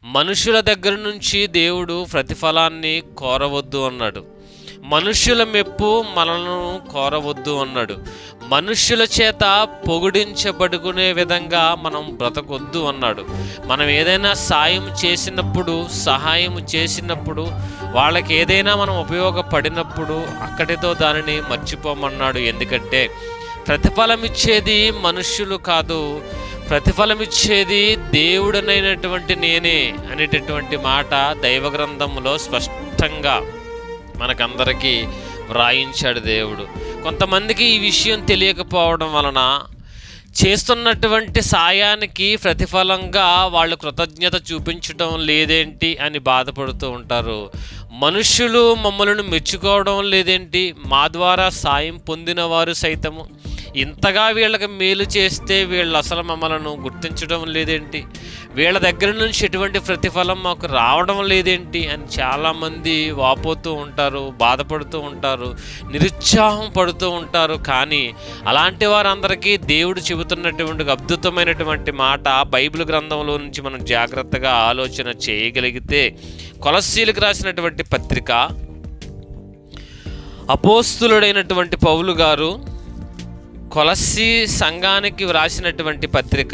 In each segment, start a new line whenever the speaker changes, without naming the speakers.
మనుషుల దగ్గర నుంచి దేవుడు ప్రతిఫలాన్ని కోరవద్దు అన్నాడు. మనుష్యుల మెప్పు మనలను కోరవద్దు అన్నాడు. మనుష్యుల చేత పొగిడించబడుకునే విధంగా మనం బ్రతకొద్దు అన్నాడు. మనం ఏదైనా సహాయం చేసినప్పుడు వాళ్ళకి ఏదైనా మనం ఉపయోగపడినప్పుడు అక్కడితో దానిని మర్చిపోమన్నాడు. ఎందుకంటే ప్రతిఫలం ఇచ్చేది మనుష్యులు కాదు, ప్రతిఫలం ఇచ్చేది దేవుడనైనటువంటి నేనే అనేటటువంటి మాట దైవ గ్రంథంలో స్పష్టంగా మనకందరికీ వ్రాయించాడు దేవుడు. కొంతమందికి ఈ విషయం తెలియకపోవడం వలన చేస్తున్నటువంటి సాయానికి ప్రతిఫలంగా వాళ్ళు కృతజ్ఞత చూపించడం లేదేంటి అని బాధపడుతూ ఉంటారు. మనుష్యులు మమ్మల్ని మెచ్చుకోవడం లేదేంటి, మా ద్వారా సాయం పొందిన వారు సైతము ఇంతగా వీళ్ళకి మేలు చేస్తే వీళ్ళు అసలు మమ్మల్ని గుర్తించడం లేదేంటి, వీళ్ళ దగ్గర నుంచి ఎటువంటి ప్రతిఫలం మాకు రావడం లేదేంటి అని చాలామంది వాపోతూ ఉంటారు, బాధపడుతూ ఉంటారు, నిరుత్సాహం పడుతూ ఉంటారు. కానీ అలాంటి వారందరికీ దేవుడు చెబుతున్నటువంటి అద్భుతమైనటువంటి మాట బైబిల్ గ్రంథంలో నుంచి మనం జాగ్రత్తగా ఆలోచన చేయగలిగితే, కొలస్సీలకు రాసినటువంటి పత్రిక అపోస్తులుడైనటువంటి పౌలు గారు కొలస్సీ సంఘానికి వ్రాసినటువంటి పత్రిక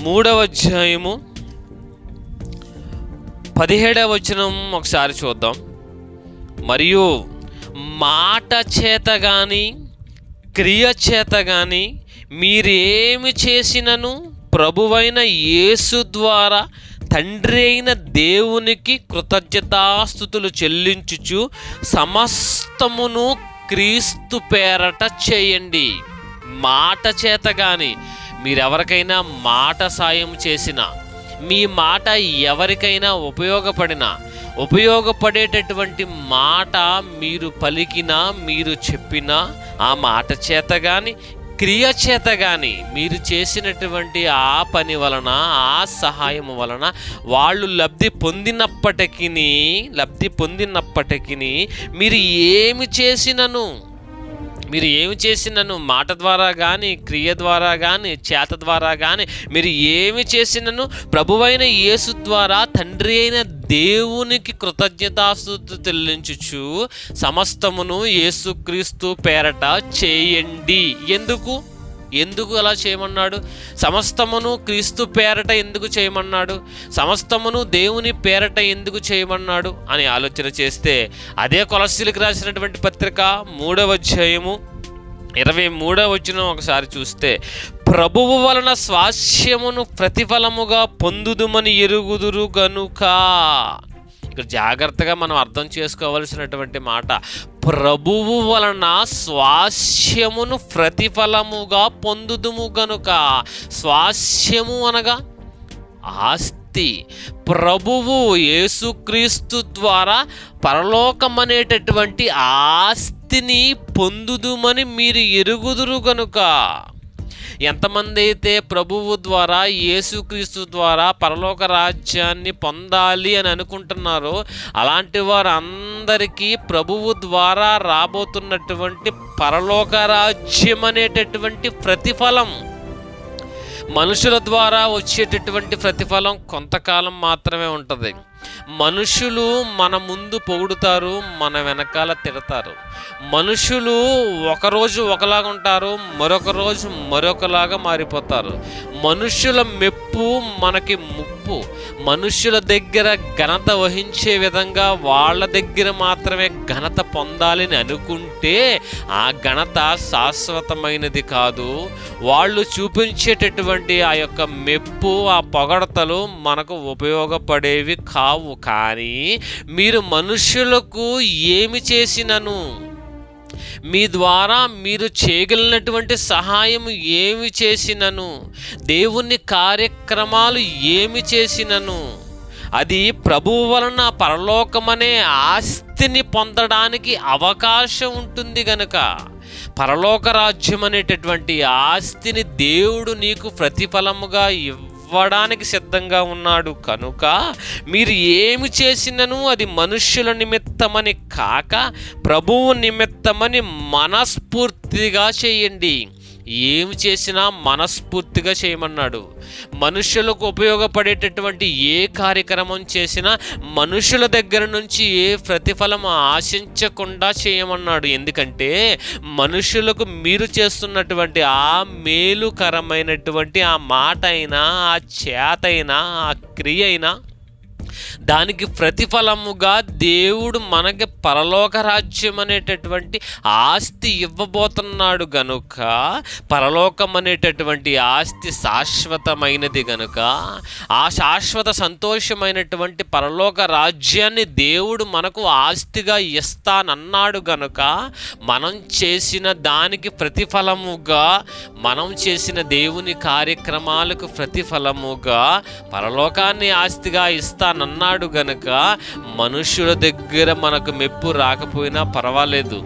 3వ అధ్యాయము 17వ వచనం ఒకసారి చూద్దాం. మరియు మాట చేత కానీ క్రియ చేత కానీ మీరేమి చేసినను ప్రభువైన యేసు ద్వారా తండ్రి అయిన దేవునికి కృతజ్ఞతాస్తుతులు చెల్లించుచు సమస్తమును క్రీస్తు పేరట చేయండి. మాట చేత కానీ మీరెవరికైనా మాట సాయం చేసినా, మీ మాట ఎవరికైనా ఉపయోగపడేటటువంటి మాట మీరు పలికినా, మీరు చెప్పినా, ఆ మాట చేత కానీ క్రియ చేత కానీ మీరు చేసినటువంటి ఆ పని వలన, ఆ సహాయం వలన వాళ్ళు లబ్ధి పొందినప్పటికీ మీరు ఏమి చేసినను మాట ద్వారా కానీ, క్రియ ద్వారా కానీ, చేత ద్వారా కానీ మీరు ఏమి చేసినను ప్రభువైన యేసు ద్వారా తండ్రి అయిన దేవునికి కృతజ్ఞతాస్తుతులు చెల్లించుచు సమస్తమును యేసుక్రీస్తు పేరట చేయండి. ఎందుకు అలా చేయమన్నాడు? సమస్తమును క్రీస్తు పేరట ఎందుకు చేయమన్నాడు? సమస్తమును దేవుని పేరట ఎందుకు చేయమన్నాడు అని ఆలోచన చేస్తే, అదే కొలస్సీలకు రాసినటువంటి పత్రిక 3వ అధ్యాయము 23వ వచనం ఒకసారి చూస్తే, ప్రభువు వలన స్వాస్యమును ప్రతిఫలముగా పొందుదుమని ఎరుగుదురు గనుక. ఇక్కడ జాగ్రత్తగా మనం అర్థం చేసుకోవలసినటువంటి మాట, ప్రభువు వలన స్వాస్యమును ప్రతిఫలముగా పొందుదుము గనుక. స్వాస్యము అనగా ఆస్తి. ప్రభువు యేసుక్రీస్తు ద్వారా పరలోకమనేటటువంటి ఆస్తిని పొందుదుమని మీరు ఎరుగుదురు గనుక. ఎంతమంది అయితే ప్రభువు ద్వారా, యేసుక్రీస్తు ద్వారా పరలోక రాజ్యాన్ని పొందాలి అని అనుకుంటున్నారో అలాంటి వారు అందరికీ ప్రభువు ద్వారా రాబోతున్నటువంటి పరలోక రాజ్యం అనేటటువంటి ప్రతిఫలం, మనుషుల ద్వారా వచ్చేటటువంటి ప్రతిఫలం కొంతకాలం మాత్రమే ఉంటుంది. మనుషులు మన ముందు పొగుడుతారు, మన వెనకాల తిడతారు. మనుషులు ఒకరోజు ఒకలాగా ఉంటారు, మరొక రోజు మరొకలాగా మారిపోతారు. మనుషుల మెప్పు మనకి ముప్పు. మనుషుల దగ్గర ఘనత వహించే విధంగా వాళ్ళ దగ్గర మాత్రమే ఘనత పొందాలని అనుకుంటే ఆ ఘనత శాశ్వతమైనది కాదు. వాళ్ళు చూపించేటటువంటి ఆ యొక్క మెప్పు, ఆ పొగడతలు మనకు ఉపయోగపడేవి కావు. కానీ మీరు మనుషులకు ఏమి చేసినను, మీ ద్వారా మీరు చేయగలిగినటువంటి సహాయం ఏమి చేసినను, దేవుని కార్యక్రమాలు ఏమి చేసినను, అది ప్రభువు వలన పరలోకమనే ఆస్తిని పొందడానికి అవకాశం ఉంటుంది గనుక, పరలోక రాజ్యం అనేటటువంటి ఆస్తిని దేవుడు నీకు ప్రతిఫలముగా ఇవ్వడానికి సిద్ధంగా ఉన్నాడు. కనుక మీరు ఏమి చేసినను అది మనుష్యుల నిమిత్తమని కాక ప్రభువు నిమిత్తమని మనస్ఫూర్తిగా చేయండి. ఏమి చేసినా మనస్ఫూర్తిగా చేయమన్నాడు. మనుషులకు ఉపయోగపడేటటువంటి ఏ కార్యక్రమం చేసినా మనుషుల దగ్గర నుంచి ఏ ప్రతిఫలం ఆశించకుండా చేయమన్నాడు. ఎందుకంటే మనుషులకు మీరు చేస్తున్నటువంటి ఆ మేలుకరమైనటువంటి ఆ మాట అయినా, ఆ చేత అయినా, ఆ క్రియ అయినా దానికి ప్రతిఫలముగా దేవుడు మనకి పరలోక రాజ్యం అనేటటువంటి ఆస్తి ఇవ్వబోతున్నాడు గనుక, పరలోకం అనేటటువంటి ఆస్తి శాశ్వతమైనది గనుక, ఆ శాశ్వత సంతోషమైనటువంటి పరలోక రాజ్యాన్ని దేవుడు మనకు ఆస్తిగా ఇస్తానన్నాడు గనుక, మనం చేసిన దానికి ప్రతిఫలముగా, మనం చేసిన దేవుని కార్యక్రమాలకు ప్రతిఫలముగా పరలోకాన్ని ఆస్తిగా ఇస్తానన్నాడు గనుక, మనుషుల దగ్గర మనకు మెప్పు రాకపోయినా పర్వాలేదు,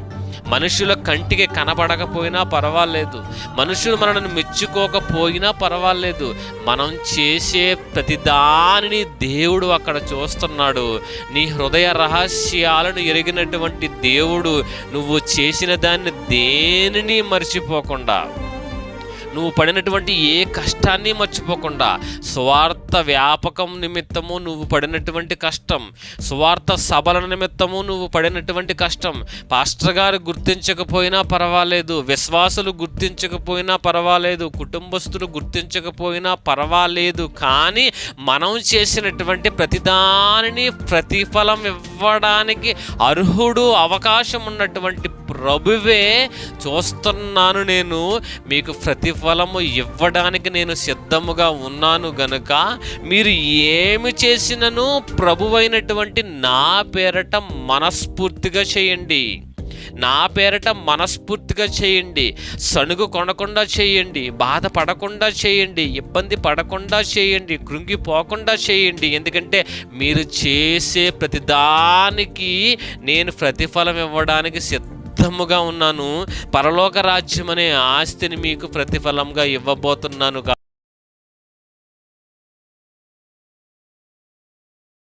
మనుషుల కంటికి కనబడకపోయినా పర్వాలేదు, మనుషులు మనల్ని మెచ్చుకోకపోయినా పర్వాలేదు, మనం చేసే ప్రతిదానిని దేవుడు అక్కడ చూస్తున్నాడు. నీ హృదయ రహస్యాలను ఎరిగినటువంటి దేవుడు నువ్వు చేసిన దాన్ని దేనిని మర్చిపోకుండా, నువ్వు పడినటువంటి ఏ కష్టాన్ని మర్చిపోకుండా, స్వార్థ వ్యాపకం నిమిత్తము నువ్వు పడినటువంటి కష్టం, స్వార్థ సభల నిమిత్తము నువ్వు పడినటువంటి కష్టం, పాస్టర్ గారు గుర్తించకపోయినా పర్వాలేదు, విశ్వాసులు గుర్తించకపోయినా పర్వాలేదు, కుటుంబస్తులు గుర్తించకపోయినా పర్వాలేదు, కానీ మనం చేసినటువంటి ప్రతిదానిని ప్రతిఫలం ఇవ్వడానికి అర్హుడు, అవకాశం ఉన్నటువంటి ప్రభువే చూస్తున్నాను, నేను మీకు ప్రతిఫలము ఇవ్వడానికి నేను సిద్ధముగా ఉన్నాను గనుక మీరు ఏమి చేసినను ప్రభువైనటువంటి నా పేరట మనస్ఫూర్తిగా చేయండి, నా పేరట మనస్ఫూర్తిగా చేయండి, సణుగు కొనకుండా చేయండి, బాధపడకుండా చేయండి, ఇబ్బంది పడకుండా చేయండి, కృంగిపోకుండా చేయండి. ఎందుకంటే మీరు చేసే ప్రతిదానికి నేను ప్రతిఫలం ఇవ్వడానికి సిద్ధముగా ఉన్నాను. పరలోక రాజ్యం అనే ఆస్తిని మీకు ప్రతిఫలంగా ఇవ్వబోతున్నాను